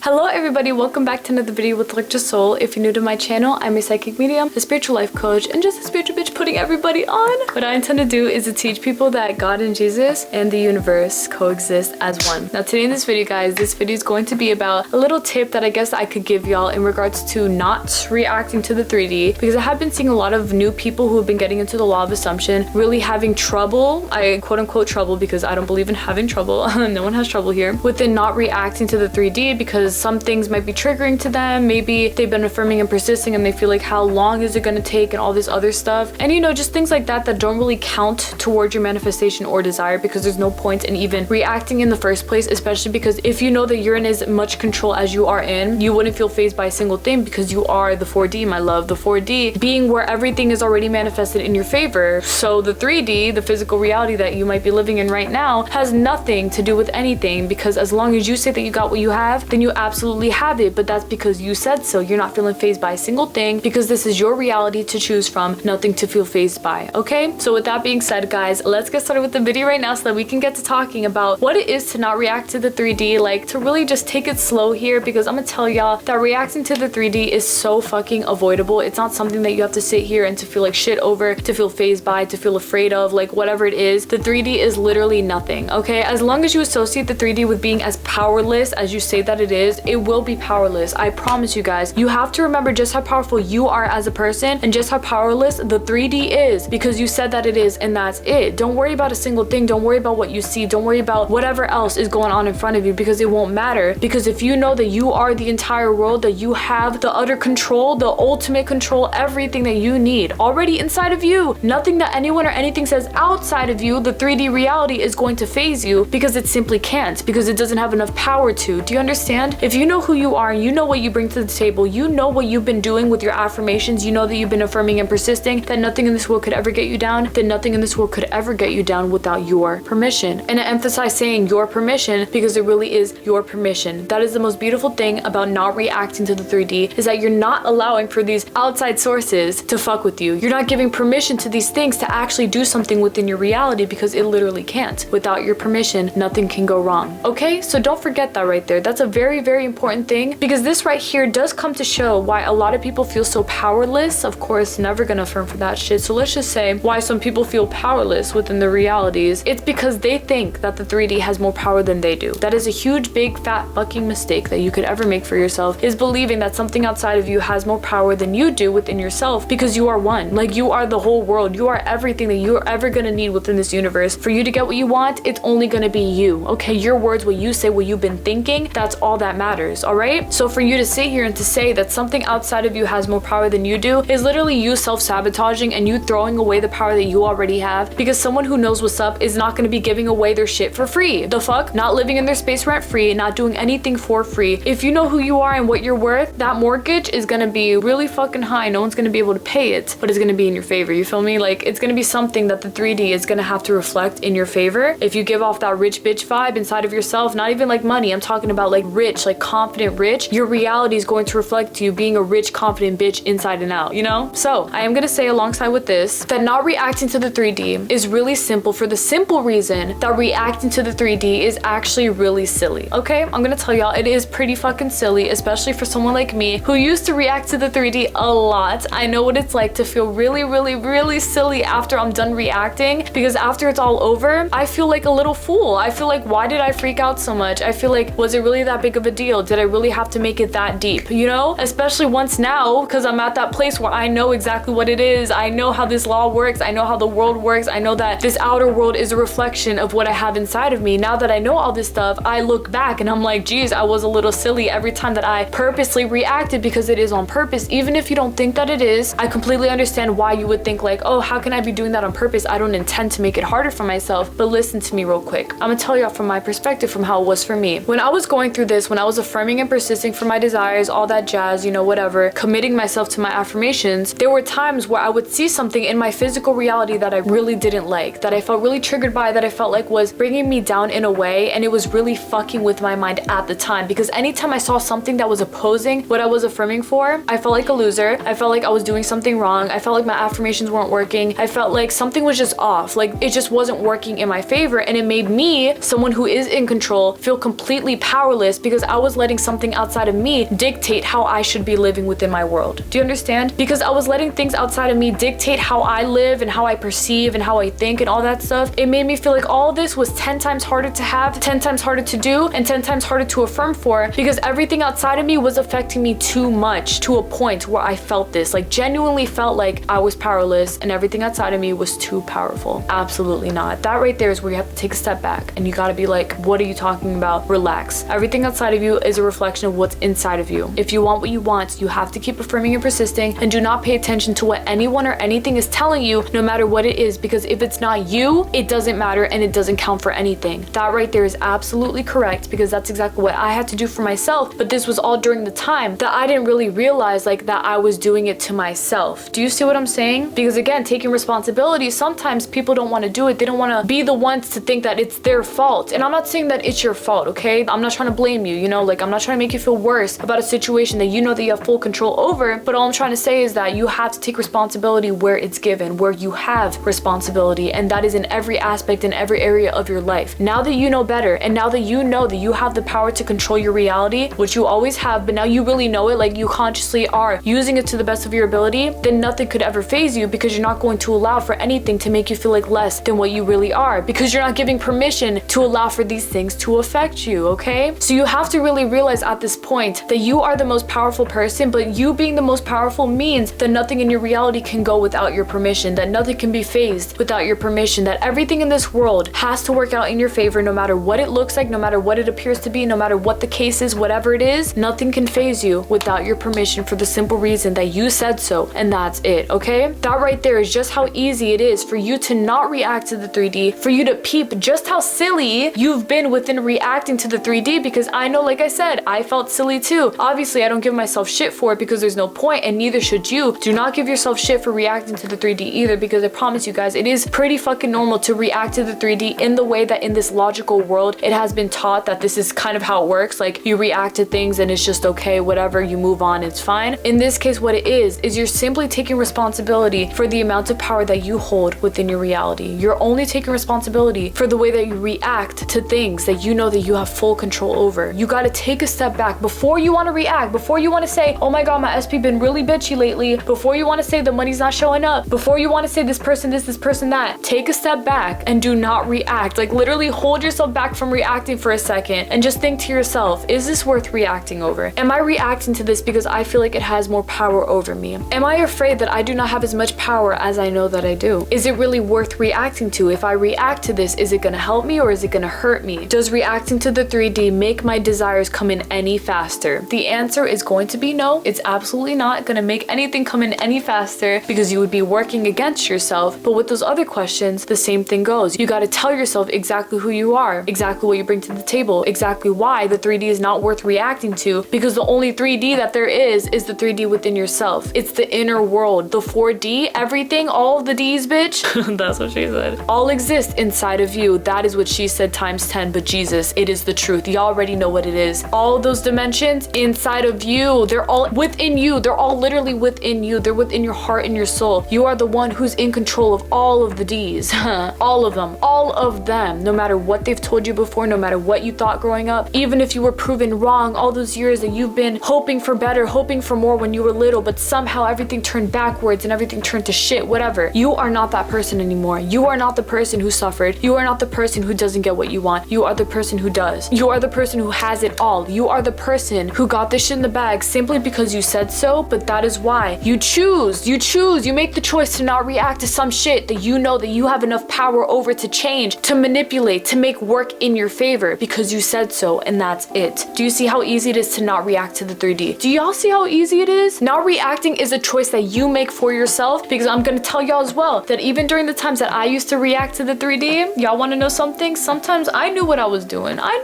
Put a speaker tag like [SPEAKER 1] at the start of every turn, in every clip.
[SPEAKER 1] Hello everybody, welcome back to another video with ElectraSoul. If you're new to my channel, I'm a psychic medium, a spiritual life coach, and just a spiritual bitch putting everybody on. What I intend to do is to teach people that God and Jesus and the universe coexist as one. Now today in this video, guys, this video is going to be about a little tip that I guess I could give y'all in regards to not reacting to the 3D, because I have been seeing a lot of new people who have been getting into the law of assumption really having trouble, I quote unquote trouble because I don't believe in having trouble, no one has trouble here, within not reacting to the 3D because some things might be triggering to them. Maybe they've been affirming and persisting and they feel like how long is it going to take and all this other stuff, and you know, just things like that that don't really count towards your manifestation or desire, because there's no point in even reacting in the first place, especially because if you know that you're in as much control as you are in, you wouldn't feel fazed by a single thing because you are the 4D, my love. The 4D being where everything is already manifested in your favor. So the 3D, the physical reality that you might be living in right now, has nothing to do with anything, because as long as you say that you got what you have, then you absolutely have it, but that's because you said so. You're not feeling fazed by a single thing because this is your reality to choose from, nothing to feel fazed by. Okay, so with that being said, guys, let's get started with the video right now so that we can get to talking about what it is to not react to the 3D, like to really just take it slow here, because I'm gonna tell y'all that reacting to the 3D is so fucking avoidable. It's not something that you have to sit here and to feel like shit over, to feel fazed by, to feel afraid of, like whatever it is. The 3D is literally nothing, okay? As long as you associate the 3D with being as powerless as you say that it is, it will be powerless. I promise you guys. You have to remember just how powerful you are as a person and just how powerless the 3D is, because you said that it is, and that's it. Don't worry about a single thing. Don't worry about what you see. Don't worry about whatever else is going on in front of you, because it won't matter. Because if you know that you are the entire world, that you have the utter control, the ultimate control, everything that you need already inside of you, nothing that anyone or anything says outside of you, the 3D reality is going to phase you, because it simply can't, because it doesn't have enough power to. Do you understand? If you know who you are, you know what you bring to the table, you know what you've been doing with your affirmations, you know that you've been affirming and persisting that nothing in this world could ever get you down, then nothing in this world could ever get you down without your permission. And I emphasize saying your permission because it really is your permission. That is the most beautiful thing about not reacting to the 3D, is that you're not allowing for these outside sources to fuck with you. You're not giving permission to these things to actually do something within your reality, because it literally can't. Without your permission, nothing can go wrong. Okay, so don't forget that right there. That's a very, very important thing, because this right here does come to show why a lot of people feel so powerless. Of course, never gonna affirm for that shit. So let's just say why some people feel powerless within the realities. It's because they think that the 3D has more power than they do. That is a huge, big, fat fucking mistake that you could ever make for yourself, is believing that something outside of you has more power than you do within yourself, because you are one. Like, you are the whole world. You are everything that you're ever gonna need within this universe. For you to get what you want, it's only gonna be you. Okay, your words, what you say, what you've been thinking, that's all that matters. All right, so for you to sit here and to say that something outside of you has more power than you do is literally you self-sabotaging and you throwing away the power that you already have, because someone who knows what's up is not going to be giving away their shit for free. The fuck? Not living in their space rent free, not doing anything for free. If you know who you are and what you're worth, that mortgage is going to be really fucking high. No one's going to be able to pay it, but it's going to be in your favor. You feel me? Like, it's going to be something that the 3D is going to have to reflect in your favor. If you give off that rich bitch vibe inside of yourself, not even like money, I'm talking about like rich, like confident rich, your reality is going to reflect to you being a rich, confident bitch inside and out, you know? So I am going to say alongside with this that not reacting to the 3D is really simple, for the simple reason that reacting to the 3D is actually really silly. Okay, I'm going to tell y'all, it is pretty fucking silly, especially for someone like me who used to react to the 3D a lot. I know what it's like to feel really, really, really silly after I'm done reacting, because after it's all over, I feel like a little fool. I feel like, why did I freak out so much? I feel like, was it really that big of a deal? Did I really have to make it that deep? You know, especially once now, because I'm at that place where I know exactly what it is. I know how this law works. I know how the world works. I know that this outer world is a reflection of what I have inside of me. Now that I know all this stuff, I look back and I'm like, geez, I was a little silly every time that I purposely reacted, because it is on purpose. Even if you don't think that it is, I completely understand why you would think like, oh, how can I be doing that on purpose? I don't intend to make it harder for myself. But listen to me real quick. I'm gonna tell y'all from my perspective, from how it was for me. When I was going through this, when I was affirming and persisting for my desires, all that jazz, you know, whatever, committing myself to my affirmations, there were times where I would see something in my physical reality that I really didn't like, that I felt really triggered by, that I felt like was bringing me down in a way, and it was really fucking with my mind at the time, because anytime I saw something that was opposing what I was affirming for, I felt like a loser. I felt like I was doing something wrong. I felt like my affirmations weren't working. I felt like something was just off, like it just wasn't working in my favor, and it made me, someone who is in control, feel completely powerless, because I was letting letting something outside of me dictate how I should be living within my world. Do you understand? Because I was letting things outside of me dictate how I live and how I perceive and how I think and all that stuff. It made me feel like all this was 10 times harder to have, 10 times harder to do, and 10 times harder to affirm for, because everything outside of me was affecting me too much, to a point where I felt this, like genuinely felt like I was powerless and everything outside of me was too powerful. Absolutely not. That right there is where you have to take a step back and you gotta be like, what are you talking about? Relax. Everything outside of you is a reflection of what's inside of you. If you want what you want, you have to keep affirming and persisting, and do not pay attention to what anyone or anything is telling you, no matter what it is, because if it's not you, it doesn't matter and it doesn't count for anything. That right there is absolutely correct, because that's exactly what I had to do for myself, but this was all during the time that I didn't really realize like that I was doing it to myself. Do you see what I'm saying? Because again, taking responsibility, sometimes people don't want to do it. They don't want to be the ones to think that it's their fault. And I'm not saying that it's your fault, okay? I'm not trying to blame you, you know, like I'm not trying to make you feel worse about a situation that you know that you have full control over, but all I'm trying to say is that you have to take responsibility where it's given, where you have responsibility, and that is in every aspect, in every area of your life. Now that you know better, and now that you know that you have the power to control your reality, which you always have, but now you really know it, like you consciously are using it to the best of your ability, then nothing could ever faze you, because you're not going to allow for anything to make you feel like less than what you really are, because you're not giving permission to allow for these things to affect you, okay? So you have to really realize at this point that you are the most powerful person, but you being the most powerful means that nothing in your reality can go without your permission, that nothing can be phased without your permission, that everything in this world has to work out in your favor, no matter what it looks like, no matter what it appears to be, no matter what the case is, whatever it is, nothing can phase you without your permission, for the simple reason that you said so, and that's it, okay? That right there is just how easy it is for you to not react to the 3D, for you to peep just how silly you've been within reacting to the 3D, because I know, like I said, I felt silly too. Obviously, I don't give myself shit for it, because there's no point, and neither should you. Do not give yourself shit for reacting to the 3D either, because I promise you guys, it is pretty fucking normal to react to the 3D in the way that in this logical world, it has been taught that this is kind of how it works. Like you react to things and it's just okay, whatever, you move on, it's fine. In this case, what it is you're simply taking responsibility for the amount of power that you hold within your reality. You're only taking responsibility for the way that you react to things that you know that you have full control over. You got to take a step back before you want to react, before you want to say, oh my god, my SP been really bitchy lately, before you want to say the money's not showing up, before you want to say this person this person that. Take a step back and do not react. Like literally hold yourself back from reacting for a second and just think to yourself, is this worth reacting over? Am I reacting to this because I feel like it has more power over me? Am I afraid that I do not have as much power as I know that I do? Is it really worth reacting to? If I react to this, is it gonna help me or is it gonna hurt me? Does reacting to the 3D make my desires come in any faster? The answer is going to be no. It's absolutely not gonna make anything come in any faster, because you would be working against yourself. But with those other questions, the same thing goes. You gotta tell yourself exactly who you are, exactly what you bring to the table, exactly why the 3D is not worth reacting to, because the only 3D that there is the 3D within yourself. It's the inner world. The 4D, everything, all of the Ds, bitch. That's what she said. All exist inside of you. That is what she said times 10, but Jesus, it is the truth. You already know what it is. All those dimensions inside of you, they're all within you. They're all literally within you. They're within your heart and your soul. You are the one who's in control of all of the Ds. All of them. All of them. No matter what they've told you before, no matter what you thought growing up, even if you were proven wrong all those years that you've been hoping for better, hoping for more when you were little, but somehow everything turned backwards and everything turned to shit, whatever. You are not that person anymore. You are not the person who suffered. You are not the person who doesn't get what you want. You are the person who does. You are the person who has it all. You are the person who got this shit in the bag simply because you said so, but that is why. You choose. You make the choice to not react to some shit that you know that you have enough power over to change, to manipulate, to make work in your favor, because you said so, and that's it. Do you see how easy it is to not react to the 3D? Do y'all see how easy it is? Not reacting is a choice that you make for yourself, because I'm gonna tell y'all as well that even during the times that I used to react to the 3D, y'all wanna know something? Sometimes I knew what I was doing. I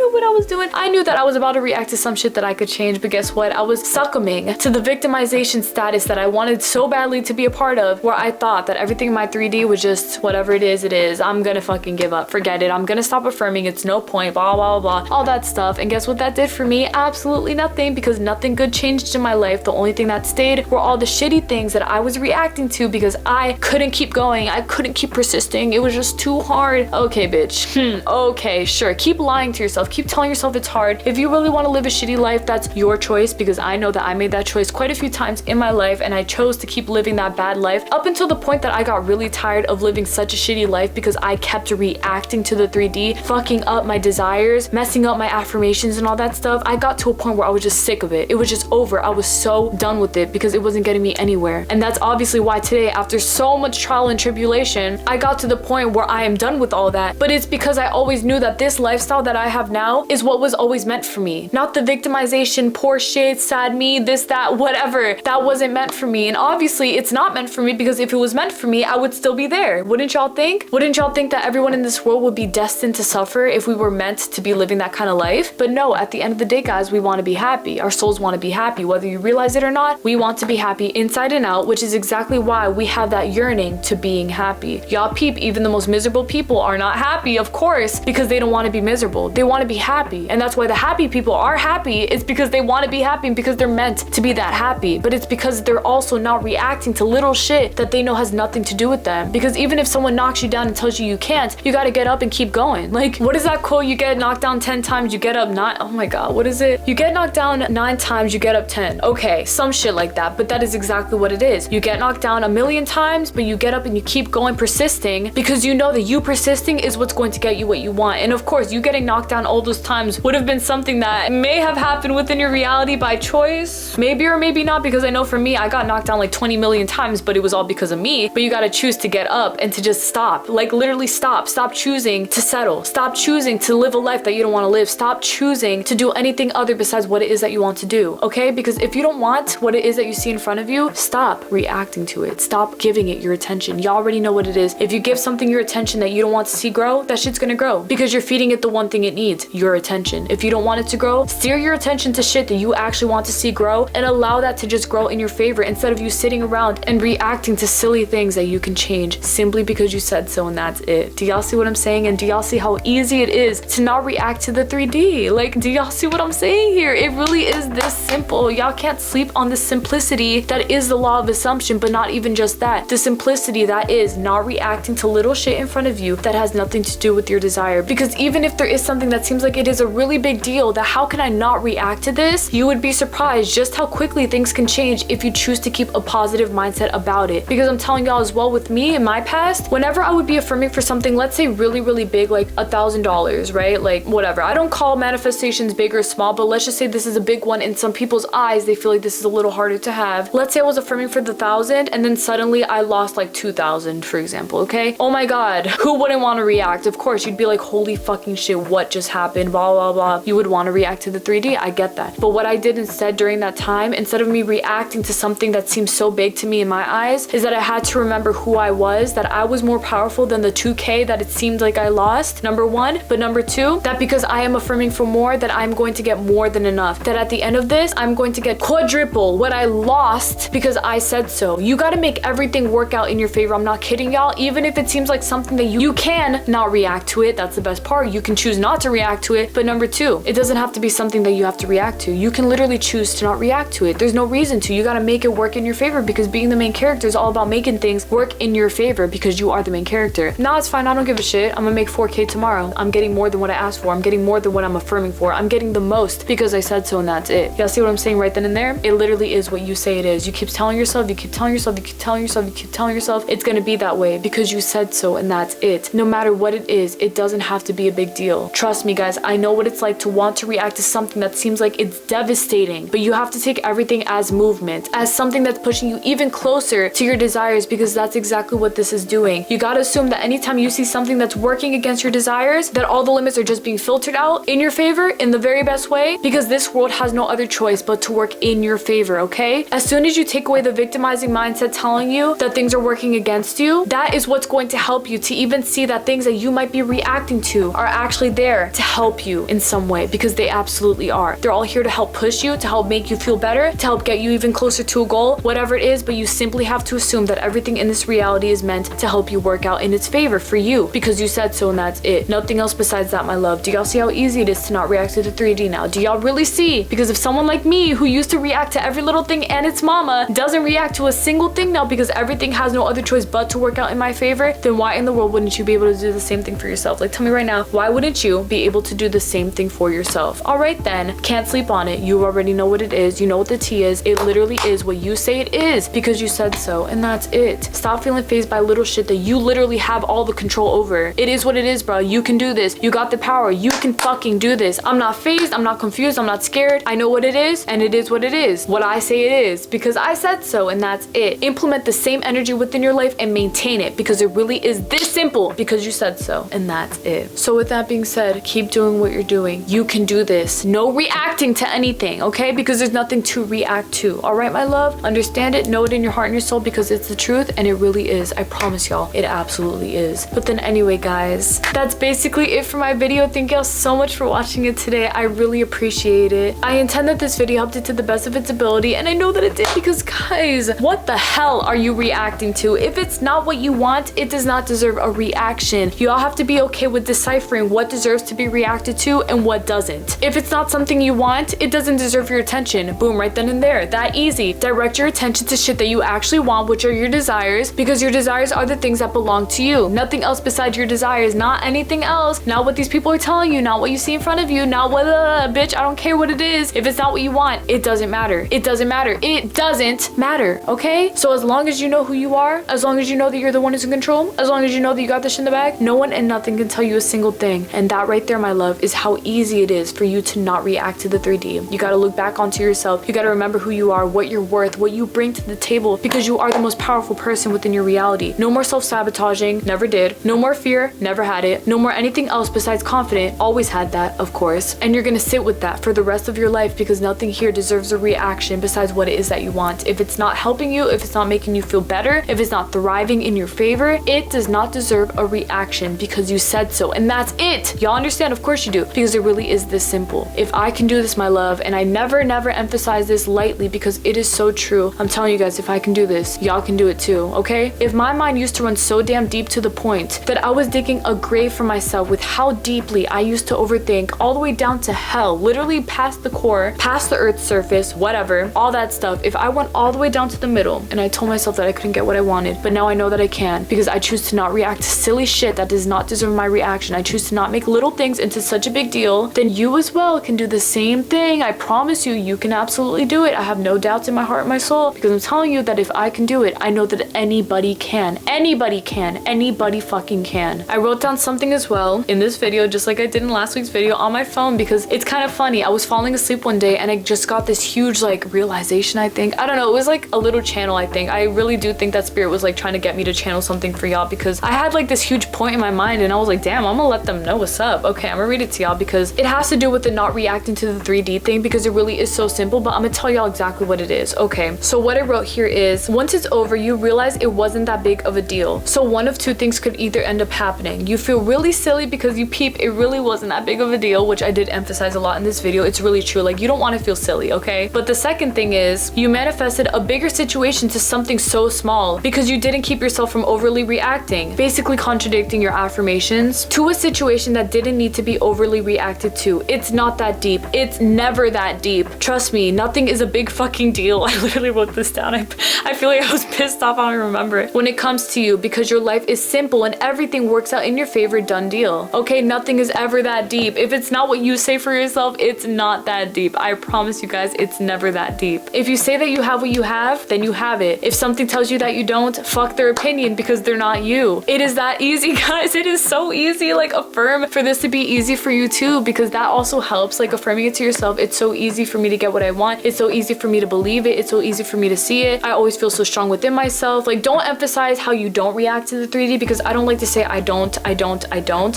[SPEAKER 1] knew that I was about to react to some shit that I could change, but guess what? I was succumbing to the victimization status that I wanted so badly to be a part of, where I thought that everything in my 3D was just whatever it is, I'm gonna fucking give up. Forget it. I'm gonna stop affirming. It's no point, blah, blah, blah, all that stuff. And guess what that did for me? Absolutely nothing, because nothing good changed in my life. The only thing that stayed were all the shitty things that I was reacting to, because I couldn't keep going. I couldn't keep persisting. It was just too hard. Okay, bitch. Okay, sure. Keep lying to yourself. Keep telling yourself it's hard. If you really want to live a shitty life, that's your choice, because I know that I made that choice quite a few times in my life, and I chose to keep living that bad life up until the point that I got really tired of living such a shitty life because I kept reacting to the 3D, fucking up my desires, messing up my affirmations and all that stuff. I got to a point where I was just sick of it. It was just over. I was so done with it because it wasn't getting me anywhere. And that's obviously why today, after so much trial and tribulation, I got to the point where I am done with all that. But it's because I always knew that this lifestyle that I have now is what was always meant for me. Not the victimization, poor shit, sad me, this, that, whatever. That wasn't meant for me. And obviously it's not meant for me, because if it was meant for me, I would still be there. Wouldn't y'all think? Wouldn't y'all think that everyone in this world would be destined to suffer if we were meant to be living that kind of life? But no, at the end of the day, guys, we want to be happy. Our souls want to be happy. Whether you realize it or not, we want to be happy inside and out, which is exactly why we have that yearning to being happy. Y'all peep, even the most miserable people are not happy, of course, because they don't want to be miserable. They want to be happy. And that's why the happy people are happy. It's because they want to be happy and because they're meant to be that happy. But it's because they're also not reacting to little shit that they know has nothing to do with them. Because even if someone knocks you down and tells you you can't, you got to get up and keep going. Like, what is that quote? You get knocked down 10 times, you get up 9. Oh my God, what is it? You get knocked down 9 times, you get up 10. Okay, some shit like that. But that is exactly what it is. You get knocked down 1,000,000 times, but you get up and you keep going, persisting, because you know that you persisting is what's going to get you what you want. And of course, you getting knocked down all those times would have been something that may have happened within your reality by choice. Maybe or maybe not, because I know for me, I got knocked down like 20 million times, but it was all because of me. But you got to choose to get up and to just stop. Like literally stop. Stop choosing to settle. Stop choosing to live a life that you don't want to live. Stop choosing to do anything other besides what it is that you want to do. Okay? Because if you don't want what it is that you see in front of you, stop reacting to it. Stop giving it your attention. You already know what it is. If you give something your attention that you don't want to see grow, that shit's gonna grow because you're feeding it the one thing it needs, your attention. If you don't want it to grow, steer your attention to shit that you actually want to see grow and allow that to just grow in your favor instead of you sitting around and reacting to silly things that you can change simply because you said so and that's it. Do y'all see what I'm saying? And do y'all see how easy it is to not react to the 3D? Like, do y'all see what I'm saying here? It really is this simple. Y'all can't sleep on the simplicity that is the law of assumption, but not even just that. The simplicity that is not reacting to little shit in front of you that has nothing to do with your desire. Because even if there is something that seems like it is a really big deal, that how can I not react to this? You would be surprised just how quickly things can change if you choose to keep a positive mindset about it. Because I'm telling y'all as well, with me in my past, whenever I would be affirming for something, let's say really, really big, like $1,000, right? Like whatever. I don't call manifestations big or small, but let's just say this is a big one. In some people's eyes, they feel like this is a little harder to have. Let's say I was affirming for the 1,000 and then suddenly I lost like 2,000, for example, okay? Oh my God, who wouldn't want to react? Of course, you'd be like, holy fucking shit, what just happened? Blah, blah, blah. You would want to react to the 3D. I get that. But what I did instead during that time, instead of me reacting to something that seems so big to me in my eyes, is that I had to remember who I was, that I was more powerful than the 2K that it seemed like I lost, number one. But number two, that because I am affirming for more, that I'm going to get more than enough. That at the end of this, I'm going to get quadruple what I lost because I said so. You got to make everything work out in your favor. I'm not kidding y'all. Even if it seems like something that you can not react to it, that's the best part. You can choose not to react to it. But number two, it doesn't have to be something that you have to react to. You can literally choose to not react to it. There's no reason to. You got to make it work in your favor, because being the main character is all about making things work in your favor because you are the main character. Nah, it's fine. I don't give a shit. I'm gonna make 4K tomorrow. I'm getting more than what I asked for. I'm getting more than what I'm affirming for. I'm getting the most because I said so and that's it. Y'all see what I'm saying right then and there? It literally is what you say it is. You keep telling yourself, you keep telling yourself, you keep telling yourself, you keep telling yourself it's gonna be that way because you said so and that's it. No matter what it is, it doesn't have to be a big deal. Trust me guys, I know what it's like to want to react to something that seems like it's devastating, but you have to take everything as movement, as something that's pushing you even closer to your desires, because that's exactly what this is doing. You gotta assume that anytime you see something that's working against your desires, that all the limits are just being filtered out in your favor in the very best way, because this world has no other choice but to work in your favor, okay? As soon as you take away the victimizing mindset telling you that things are working against you, that is what's going to help you to even see that things that you might be reacting to are actually there to help you in some way, because they absolutely are. They're all here to help push you, to help make you feel better, to help get you even closer to a goal, whatever it is, but you simply have to assume that everything in this reality is meant to help you work out in its favor for you, because you said so and that's it. Nothing else besides that, my love. Do y'all see how easy it is to not react to the 3D now? Do y'all really see? Because if someone like me, who used to react to every little thing and its mama, doesn't react to a single thing now because everything has no other choice but to work out in my favor, then why in the world wouldn't you be able to do the same thing for yourself? Like, tell me right now, why wouldn't you be able to do the same thing for yourself? All right then, can't sleep on it. You already know what it is. You know what the tea is. It literally is what you say it is because you said so, and that's it. Stop feeling fazed by little shit that you literally have all the control over. It is what it is, bro. You can do this. You got the power. You can fucking do this. I'm not fazed. I'm not confused. I'm not scared. I know what it is, and it is what it is. What I say it is because I said so, and that's it. Implement the same energy within your life and maintain it because it really is this simple because you said so, and that's it. So with that being said, keep doing what you're doing. You can do this. No reacting to anything, okay? Because there's nothing to react to. All right, my love? Understand it, know it in your heart and your soul because it's the truth, and it really is. I promise y'all, it absolutely is. But then anyway, guys, that's basically it for my video. Thank y'all so much for watching it today. I really appreciate it. I intend that this video helped it to the best of its ability, and I know that it did because, guys, what the hell are you reacting to? If it's not what you want, it does not deserve a reaction. You all have to be okay with deciphering what deserves to be reacted to and what doesn't. If it's not something you want, it doesn't deserve your attention. Boom, right then and there. That easy. Direct your attention to shit that you actually want, which are your desires, because your desires are the things that belong to you. Nothing else besides your desires, not anything else. Not what these people are telling you, not what you see in front of you, not what, bitch, I don't care what it is. If it's not what you want, it doesn't matter. It doesn't matter. It doesn't matter, okay? So as long as you know who you are, as long as you know that you're the one who's in control, as long as you know that you got this in the bag, no one and nothing can tell you a single thing. And that right there, my love, is how easy it is for you to not react to the 3D. You gotta look back onto yourself. You gotta remember who you are, what you're worth, what you bring to the table, because you are the most powerful person within your reality. No more self-sabotaging, never did. No more fear, never had it. No more anything else besides confident, always had that, of course. And you're gonna sit with that for the rest of your life because nothing here deserves a reaction besides what it is that you want. If it's not helping you, if it's not making you feel better, if it's not thriving in your favor, it does not deserve a reaction because you said so, and that's it. Y'all understand? Of course you do, because it really is this simple. If I can do this, my love, and I never emphasize this lightly because it is so true. I'm telling you guys, if I can do this, y'all can do it too, okay? If my mind used to run so damn deep to the point that I was digging a grave for myself with how deeply I used to overthink all the way down to hell, literally past the core, past the earth's surface, whatever, all that stuff. If I went all the way down to the middle and I told myself that I couldn't get what I wanted, but now I know that I can because I choose to not react to silly shit that does not deserve my reaction. I choose to not make little things into such a big deal, then you as well can do the same thing. I promise you, you can absolutely do it. I have no doubts in my heart and my soul because I'm telling you that if I can do it, I know that anybody can. Anybody can. Anybody fucking can. I wrote down something as well in this video, just like I did in last week's video, on my phone because it's kind of funny. I was falling asleep one day and I just got this huge like realization, I think. I don't know, it was like a little channel, I think. I really do think that spirit was like trying to get me to channel something for y'all because I had like this huge point in my mind and I was like, damn, I'm gonna let them know what's up. Okay, I'm gonna read it to y'all because it has to do with the not reacting to the 3D thing because it really is so simple, but I'm gonna tell y'all exactly what it is. Okay, so what I wrote here is, once it's over, you realize it wasn't that big of a deal. So one of two things could either end up happening. You feel really silly because you peep, it really wasn't that big of a deal, which I did emphasize a lot in this video. It's really true. Like, you don't want to feel silly, okay? But the second thing is, you manifested a bigger situation to something so small because you didn't keep yourself from overly reacting, basically contradicting your affirmations to a situation that didn't need to be overly reacted to. It's not that deep. It's never that deep. Trust me, nothing is a big fucking deal. I literally wrote this down. I feel like I was pissed off. I don't remember it. When it comes to you, because your life is simple and everything works out in your favor, done deal. Okay, nothing is ever that deep. If it's not what you say for yourself, it's not that deep. I promise you guys, it's never that deep. If you say that you have what you have, then you have it. If something tells you that you don't, fuck their opinion because they're not you. It is that easy, guys. It is so easy. Like, affirm for this to be easy for you too, because that also helps. Like, affirming it to yourself. It's so easy for me to get what I want. It's so easy for me to believe it. It's so easy for me to see it. I always feel so strong within myself. Like, don't emphasize how you don't react to the 3D because I don't like to say I don't.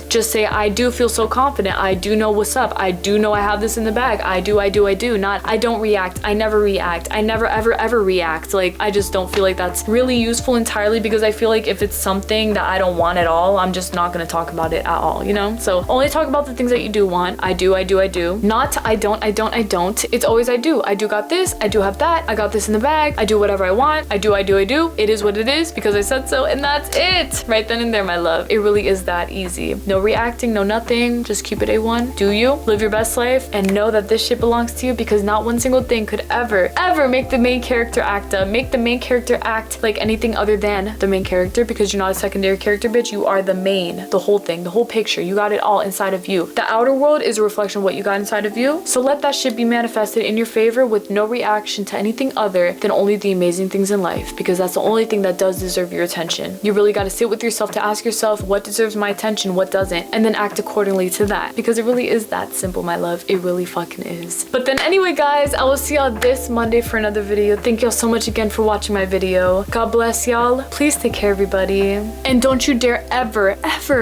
[SPEAKER 1] Just say I do feel so confident. I do know what's up. I do know I have this in the bag. I do. Not I don't react. I never react. I never ever react. Like, I just don't feel like that's really useful entirely because I feel like if it's something that I don't want at all, I'm just not gonna talk about it at all, you know? So only talk about the things that you do want. I do. Not I don't. It's always I do. I do got this. I do have that. I got this in the bag. I do whatever I want. I do. It is what it is because I said so, and that's it. Right then and there, my love. It really is that easy. No reacting, no nothing. Just keep it A1. Do you? Live your best life and know that this shit belongs to you because not one single thing could ever make the main character act up. Make the main character act like anything other than the main character because you're not a secondary character, bitch. You are the main, the whole thing, the whole picture. You got it all inside of you. The outer world is a reflection reflection of what you got inside of you. So let that shit be manifested in your favor with no reaction to anything other than only the amazing things in life, because that's the only thing that does deserve your attention. You really got to sit with yourself to ask yourself what deserves my attention, what doesn't, and then act accordingly to that, because it really is that simple, my love. It really fucking is. But then anyway, guys, I will see y'all this Monday for another video. Thank y'all so much again for watching my video. God bless y'all. Please take care, everybody. And don't you dare ever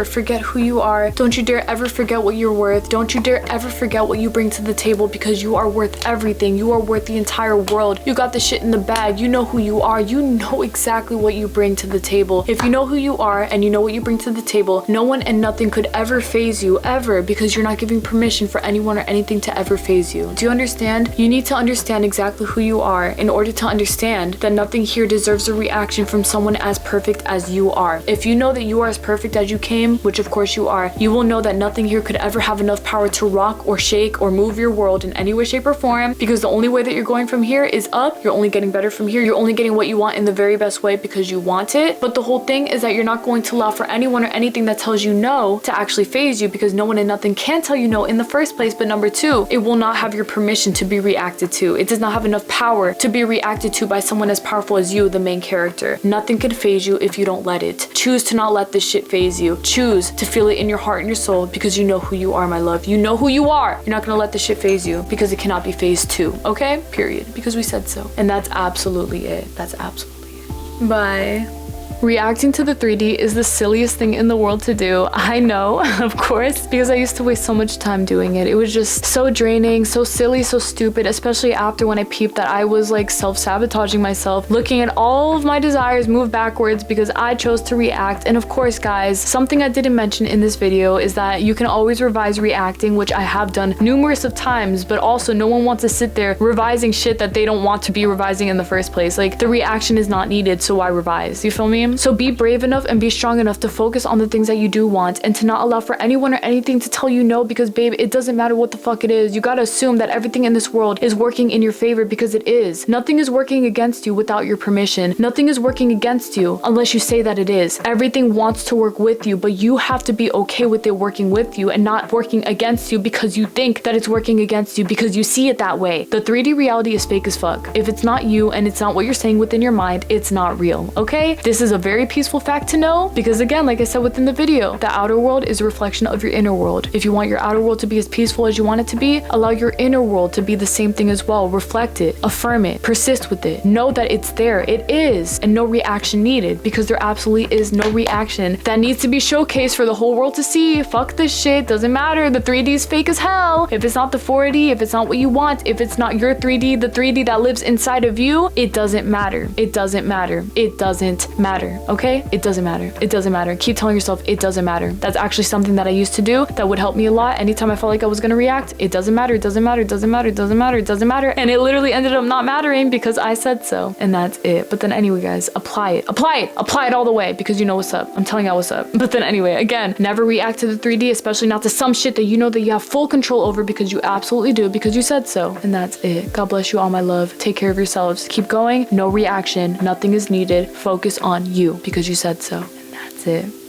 [SPEAKER 1] forget who you are. Don't you dare ever forget what you're worth. Don't you dare ever forget what you bring to the table, because you are worth everything. You are worth the entire world. You got the shit in the bag. You know who you are. You know exactly what you bring to the table. If you know who you are and you know what you bring to the table, no one and nothing could ever faze you, ever, because you're not giving permission for anyone or anything to ever faze you. Do you understand? You need to understand exactly who you are in order to understand that nothing here deserves a reaction from someone as perfect as you are. If you know that you are as perfect as you came, which of course you are, you will know that nothing here could ever have enough power to rock or shake or move your world in any way, shape, or form, because the only way that you're going from here is up. You're only getting better from here. You're only getting what you want in the very best way because you want it. But the whole thing is that you're not going to allow for anyone or anything that tells you no to actually faze you, because no one and nothing can tell you no in the first place. But number two, it will not have your permission to be reacted to. It does not have enough power to be reacted to by someone as powerful as you, the main character. Nothing can faze you if you don't let it. Choose to not let this shit faze you. Choose to feel it in your heart and your soul, because you know who you are, my love. You know who you are. You're not gonna let this shit faze you, because it cannot be phased too. Okay? Period. Because we said so. And that's absolutely it. That's absolutely it. Bye. Reacting to the 3D is the silliest thing in the world to do. I know, of course, because I used to waste so much time doing it. It was just so draining, so silly, so stupid, especially after when I peeped that I was like self-sabotaging myself, looking at all of my desires move backwards because I chose to react. And of course, guys, something I didn't mention in this video is that you can always revise reacting, which I have done numerous of times, but also no one wants to sit there revising shit that they don't want to be revising in the first place. Like, the reaction is not needed, so why revise? You feel me? So be brave enough and be strong enough to focus on the things that you do want, and to not allow for anyone or anything to tell you no, because babe, it doesn't matter what the fuck it is. You gotta assume that everything in this world is working in your favor, because it is. Nothing is working against you without your permission. Nothing is working against you unless you say that it is. Everything wants to work with you, but you have to be okay with it working with you and not working against you because you think that it's working against you, because you see it that way. The 3D reality is fake as fuck. If it's not you and it's not what you're saying within your mind, it's not real, okay? This is a very peaceful fact to know, because again, like I said within the video, the outer world is a reflection of your inner world. If you want your outer world to be as peaceful as you want it to be, allow your inner world to be the same thing as well. Reflect it, affirm it, persist with it, know that it's there, it is, and no reaction needed, because there absolutely is no reaction that needs to be showcased for the whole world to see. Fuck this shit, doesn't matter. The 3D is fake as hell. If it's not the 4D, if it's not what you want, if it's not your 3D, the 3D that lives inside of you, it doesn't matter. It doesn't matter. It doesn't matter, okay? It doesn't matter. It doesn't matter. Keep telling yourself it doesn't matter. That's actually something that I used to do that would help me a lot. Anytime I felt like I was gonna react, it doesn't matter, it doesn't matter, it doesn't matter, it doesn't matter, it doesn't matter. And it literally ended up not mattering because I said so. And that's it. But then anyway, guys, apply it. Apply it. Apply it all the way, because you know what's up. I'm telling you what's up. But then anyway, again, never react to the 3D, especially not to some shit that you know that you have full control over, because you absolutely do, because you said so. And that's it. God bless you all, my love. Take care of yourselves. Keep going. No reaction. Nothing is needed. Focus on you, because you said so. And that's it.